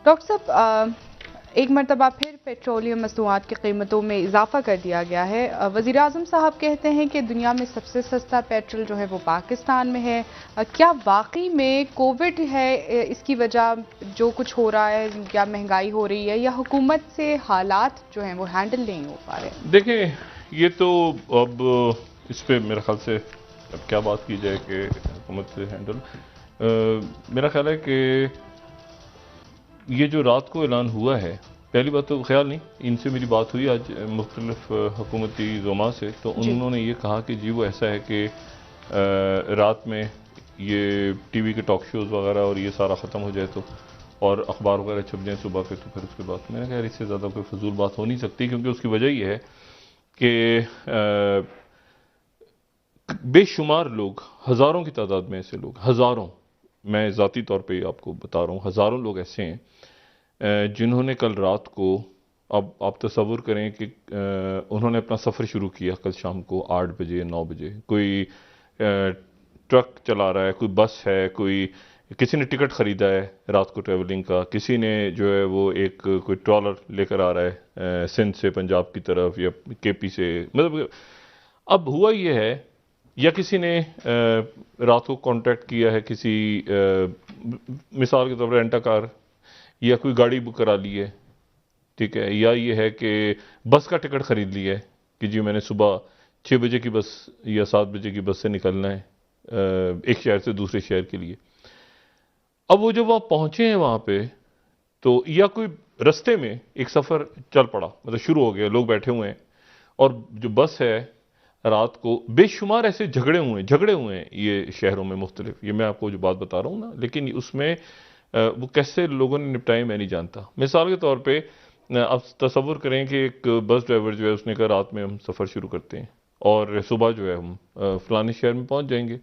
Doctor साहब, एक मरतबा फिर पेट्रोलियम मसनूआत की कीमतों में इजाफा कर दिया गया है। वज़ीर आज़म साहब कहते हैं कि दुनिया में सबसे सस्ता पेट्रोल जो है वो पाकिस्तान में है। क्या वाकई में कोविड है इसकी वजह जो कुछ हो रहा है, क्या महंगाई हो रही है, या हुकूमत से हालात जो हैं वो हैंडल नहीं हो पा रहे? देखें, ये तो अब इस पे मेरे ख्याल से अब क्या बात की जाए कि हुकूमत से हैंडल। मेरा ख्याल है कि ये जो रात को ऐलान हुआ है, पहली बात तो ख्याल नहीं, इनसे मेरी बात हुई आज मुख्तलिफ हुकूमती ज़ुमा से, तो जी। उन्होंने ये कहा कि जी वो ऐसा है कि रात में ये टीवी के टॉक शोज़ वगैरह और ये सारा ख़त्म हो जाए तो, और अखबार वगैरह छप जाए सुबह के, तो फिर उसके बाद मैंने कहा इससे ज़्यादा कोई फजूल बात हो नहीं सकती, क्योंकि उसकी वजह ये है कि बेशुमार लोग, हज़ारों की तादाद में ऐसे लोग, हज़ारों, मैं ज़ाती तौर पे आपको बता रहा हूँ, हज़ारों लोग ऐसे हैं जिन्होंने कल रात को, अब आप तसव्वुर करें कि उन्होंने अपना सफ़र शुरू किया कल शाम को 8 बजे 9 बजे, कोई ट्रक चला रहा है, कोई बस है, कोई किसी ने टिकट ख़रीदा है रात को ट्रैवलिंग का, किसी ने जो है वो एक कोई ट्रॉलर लेकर आ रहा है सिंध से पंजाब की तरफ या केपी से, मतलब अब हुआ ये है, या किसी ने रात को कांटेक्ट किया है किसी मिसाल के तौर पर रेंटा कार या कोई गाड़ी बुक करा ली है, ठीक है, या ये है कि बस का टिकट खरीद लिया है कि जी मैंने सुबह 6 बजे की बस या 7 बजे की बस से निकलना है एक शहर से दूसरे शहर के लिए। अब वो जब वहाँ पहुँचे हैं वहाँ पे, तो या कोई रास्ते में एक सफ़र चल पड़ा, मतलब शुरू हो गया, लोग बैठे हुए हैं, और जो बस है रात को बेशुमार ऐसे झगड़े हुए हैं ये शहरों में मुख्तलिफ, ये मैं आपको जो बात बता रहा हूँ ना, लेकिन उसमें वो कैसे लोगों ने निपटाए मैं नहीं जानता। मिसाल के तौर पे आप तसव्वुर करें कि एक बस ड्राइवर जो है उसने कहा रात में हम सफ़र शुरू करते हैं और सुबह जो है हम फलाने शहर में पहुंच जाएंगे,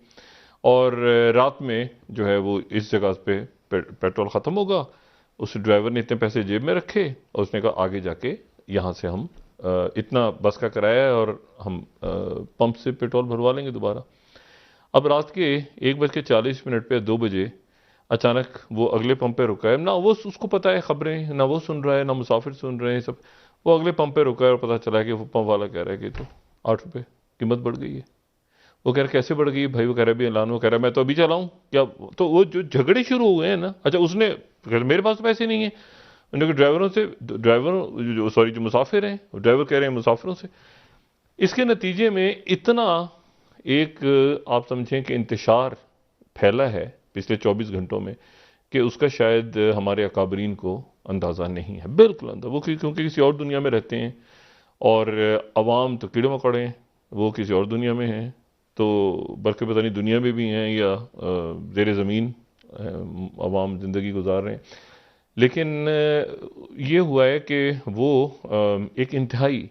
और रात में जो है वो इस जगह पे पेट्रोल ख़त्म होगा। उस ड्राइवर ने इतने पैसे जेब में रखे और उसने कहा आगे जाके यहाँ से हम इतना बस का किराया है और हम पंप से पेट्रोल भरवा लेंगे दोबारा। अब रात के 1:40 पे 2 बजे अचानक वो अगले पंप पे रुका है, ना वो उसको पता है खबरें, ना वो सुन रहा है, ना मुसाफिर सुन रहे हैं सब, वो अगले पंप पे रुका है और पता चला है कि वो पंप वाला कह रहा है कि तो 8 रुपये कीमत बढ़ गई है। वो कह रहा कैसे बढ़ गई है भाई, वो कह रहा है भी ऐलान, वो कह रहा है मैं तो अभी चलाऊं क्या, तो वो जो झगड़े शुरू हुए हैं ना, अच्छा उसने मेरे पास तो पैसे नहीं है, उन्होंने ड्राइवरों से, ड्राइवरों जो सॉरी जो मुसाफिर हैं, ड्राइवर कह रहे हैं मुसाफिरों से। इसके नतीजे में इतना एक आप समझें कि इंतशार फैला है पिछले 24 घंटों में कि उसका शायद हमारे अकाबरीन को अंदाज़ा नहीं है, बिल्कुल अंदाजा, वो क्योंकि किसी और दुनिया में रहते हैं, और अवाम तो कीड़े मकोड़े हैं, वो किसी और दुनिया में हैं, तो बल्कि पता नहीं दुनिया में भी हैं या ज़ेर ज़मीन अवाम ज़िंदगी गुजार रहे हैं। लेकिन ये हुआ है कि वो एक इंतहाई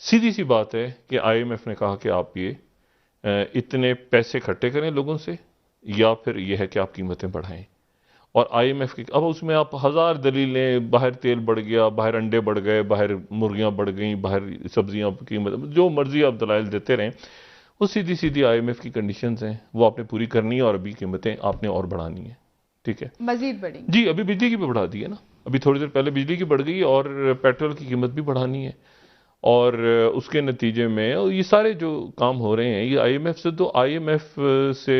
सीधी सी बात है कि आईएमएफ ने कहा कि आप ये इतने पैसे इकट्ठे करें लोगों से, या फिर यह है कि आप कीमतें बढ़ाएं। और आईएमएफ की अब उसमें आप हज़ार दलीलें, बाहर तेल बढ़ गया, बाहर अंडे बढ़ गए, बाहर मुर्गियां बढ़ गई, बाहर सब्जियां कीमत, जो मर्जी आप दलाइल देते रहें, वो सीधी सीधी आईएमएफ की कंडीशंस हैं, वो आपने पूरी करनी है और अभी कीमतें आपने और बढ़ानी है, ठीक है, मजीद बढ़ेंगी जी। अभी बिजली की भी बढ़ा दी है ना, अभी थोड़ी देर पहले बिजली की बढ़ गई और पेट्रोल की कीमत भी बढ़ानी है, और उसके नतीजे में और ये सारे जो काम हो रहे हैं ये आईएमएफ से, तो आईएमएफ से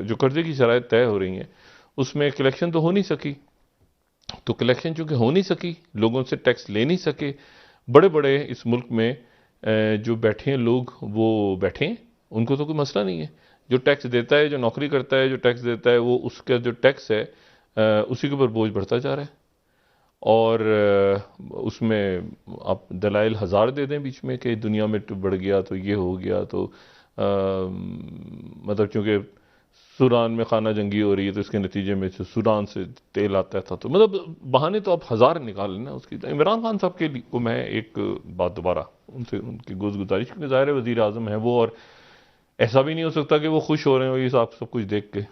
जो कर्जे की शराइत तय हो रही हैं उसमें कलेक्शन तो हो नहीं सकी, तो कलेक्शन चूंकि हो नहीं सकी, लोगों से टैक्स ले नहीं सके, बड़े बड़े इस मुल्क में जो बैठे हैं लोग वो बैठे हैं, उनको तो कोई मसला नहीं है, जो टैक्स देता है, जो नौकरी करता है, जो टैक्स देता है, वो उसका जो टैक्स है उसी के ऊपर बोझ बढ़ता जा रहा है, और उसमें आप दलाइल हज़ार दे दें बीच में कि दुनिया में बढ़ गया तो ये हो गया, तो मतलब चूंकि सूडान में खाना जंगी हो रही है तो इसके नतीजे में सूडान से तेल आता था, तो मतलब बहाने तो आप हज़ार निकाल लेना उसकी। तो इमरान खान साहब के लिए को मैं एक बात दोबारा उनसे उनकी गुजारिश, क्योंकि ज़ाहिर है वज़ीर आज़म है वो, और ऐसा भी नहीं हो सकता कि वो खुश हो रहे हो ये सब कुछ देख के।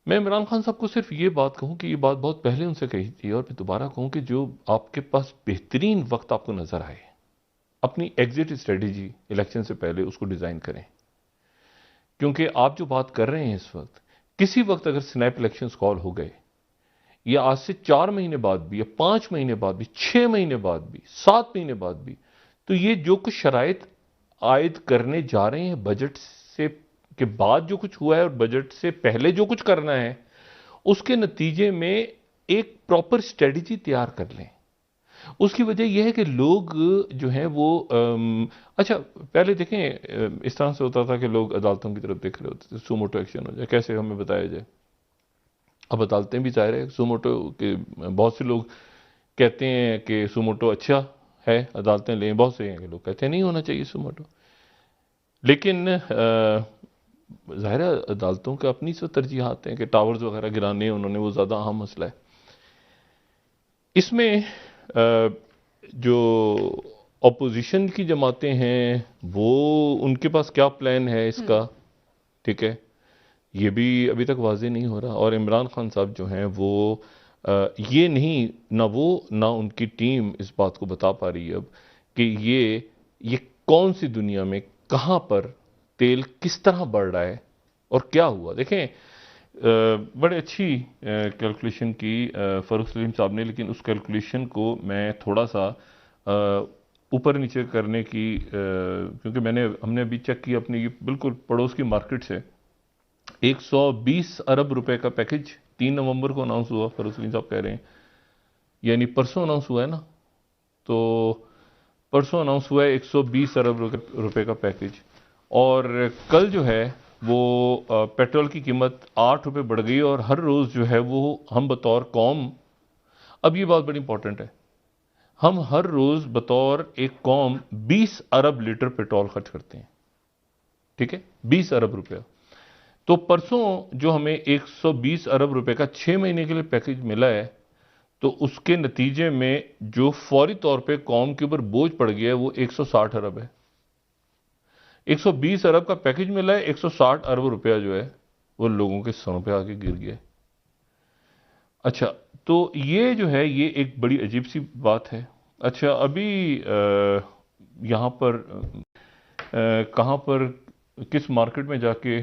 मैं इमरान खान साहब को सिर्फ ये बात कहूँ कि ये बात बहुत पहले उनसे कही थी, और मैं दोबारा कहूँ कि जो आपके पास बेहतरीन वक्त आपको नजर आए, अपनी एग्जिट स्ट्रेटेजी इलेक्शन से पहले उसको डिजाइन करें, क्योंकि आप जो बात कर रहे हैं इस वक्त, किसी वक्त अगर स्नैप इलेक्शंस कॉल हो गए या आज से 4 महीने बाद भी, या 5 महीने बाद भी, 6 महीने बाद भी, 7 महीने बाद भी, तो ये जो कुछ शराइत आयद करने जा रहे हैं बजट से के बाद जो कुछ हुआ है और बजट से पहले जो कुछ करना है, उसके नतीजे में एक प्रॉपर स्ट्रेटजी तैयार कर लें। उसकी वजह यह है कि लोग जो हैं वो अच्छा पहले देखें, इस तरह से होता था कि लोग अदालतों की तरफ देख रहे होते थे, सुमोटो एक्शन हो जाए, कैसे हमें बताया जाए। अब अदालतें भी ज़ाहिर है सुमोटो के, बहुत से लोग कहते हैं कि सुमोटो अच्छा है, अदालतें लें, बहुत से हैं कि लोग कहते हैं नहीं होना चाहिए सुमोटो। लेकिन ज़ाहिर है अदालतों के अपनी से तरजीहात हैं कि टावर्स वगैरह गिराने उन्होंने, वो ज़्यादा अहम मसला है। इसमें जो अपोजिशन की जमातें हैं वो, उनके पास क्या प्लान है इसका, ठीक है, ये भी अभी तक वाज़ेह नहीं हो रहा। और इमरान खान साहब जो हैं वो ये नहीं, ना वो ना उनकी टीम इस बात को बता पा रही है अब कि ये कौन सी दुनिया में कहाँ पर तेल किस तरह बढ़ रहा है और क्या हुआ। देखें बड़े अच्छी कैलकुलेशन की फ़ारूक सलीम साहब ने, लेकिन उस कैलकुलेशन को मैं थोड़ा सा ऊपर नीचे करने की, क्योंकि हमने अभी चेक किया अपनी बिल्कुल पड़ोस की मार्केट से, 120 अरब रुपए का पैकेज 3 नवंबर को अनाउंस हुआ, फ़ारूक सलीम साहब कह रहे हैं, यानी परसों अनाउंस हुआ है ना, तो परसों अनाउंस हुआ है 120 अरब रुपए का पैकेज। और कल जो है वो पेट्रोल की कीमत 8 रुपये बढ़ गई, और हर रोज़ जो है वो हम बतौर कौम, अब ये बात बड़ी इंपॉर्टेंट है, हम हर रोज़ बतौर एक कौम 20 अरब लीटर पेट्रोल खर्च करते हैं, ठीक है, 20 अरब रुपया। तो परसों जो हमें 120 अरब रुपए का 6 महीने के लिए पैकेज मिला है, तो उसके नतीजे में जो फौरी तौर पे कौम के ऊपर बोझ पड़ गया है वो 160 अरब है। 120 अरब का पैकेज मिला है, 160 अरब रुपया जो है वो लोगों के सरों पे आके गिर गया है। अच्छा, तो ये जो है ये एक बड़ी अजीब सी बात है। अच्छा, अभी यहाँ पर कहाँ पर, किस मार्केट में जाके,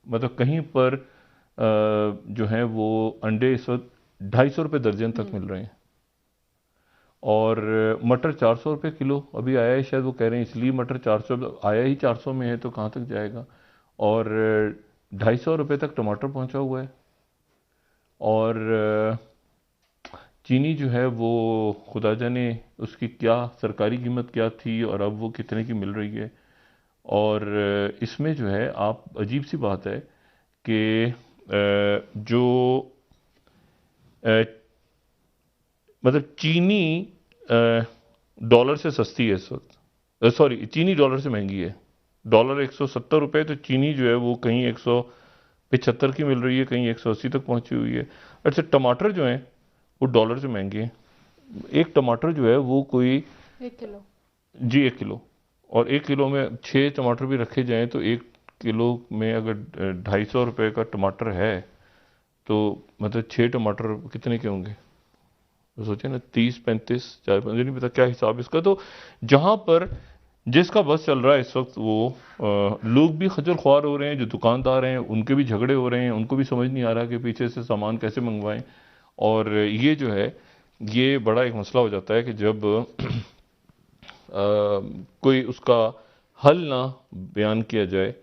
मतलब कहीं पर जो है वो अंडे इस वक्त 250 रुपये दर्जन तक मिल रहे हैं, और मटर 400 रुपये किलो अभी आया है, शायद वो कह रहे हैं इसलिए मटर 400 आया ही 400 में है, तो कहाँ तक जाएगा। और 250 रुपये तक टमाटर पहुंचा हुआ है, और चीनी जो है वो खुदा जाने उसकी क्या सरकारी कीमत क्या थी और अब वो कितने की मिल रही है। और इसमें जो है आप, अजीब सी बात है कि जो मतलब चीनी डॉलर से सस्ती है इस वक्त, सॉरी चीनी डॉलर से महंगी है। डॉलर 170 रुपये, तो चीनी जो है वो कहीं 175 की मिल रही है, कहीं 180 तक पहुंची हुई है। अच्छा, टमाटर जो हैं वो डॉलर से महंगे हैं। एक टमाटर जो है वो कोई 1 किलो, जी 1 किलो, और 1 किलो में 6 टमाटर भी रखे जाएं तो 1 किलो में अगर 250 रुपये का टमाटर है, तो मतलब 6 टमाटर कितने के होंगे, तो सोचे ना, 30 35 40, मुझे नहीं पता क्या हिसाब इसका। तो जहां पर जिसका बस चल रहा है इस वक्त, वो लोग भी खज्जल ख्वार हो रहे हैं, जो दुकानदार हैं उनके भी झगड़े हो रहे हैं, उनको भी समझ नहीं आ रहा कि पीछे से सामान कैसे मंगवाएं। और ये जो है ये बड़ा एक मसला हो जाता है कि जब कोई उसका हल ना बयान किया जाए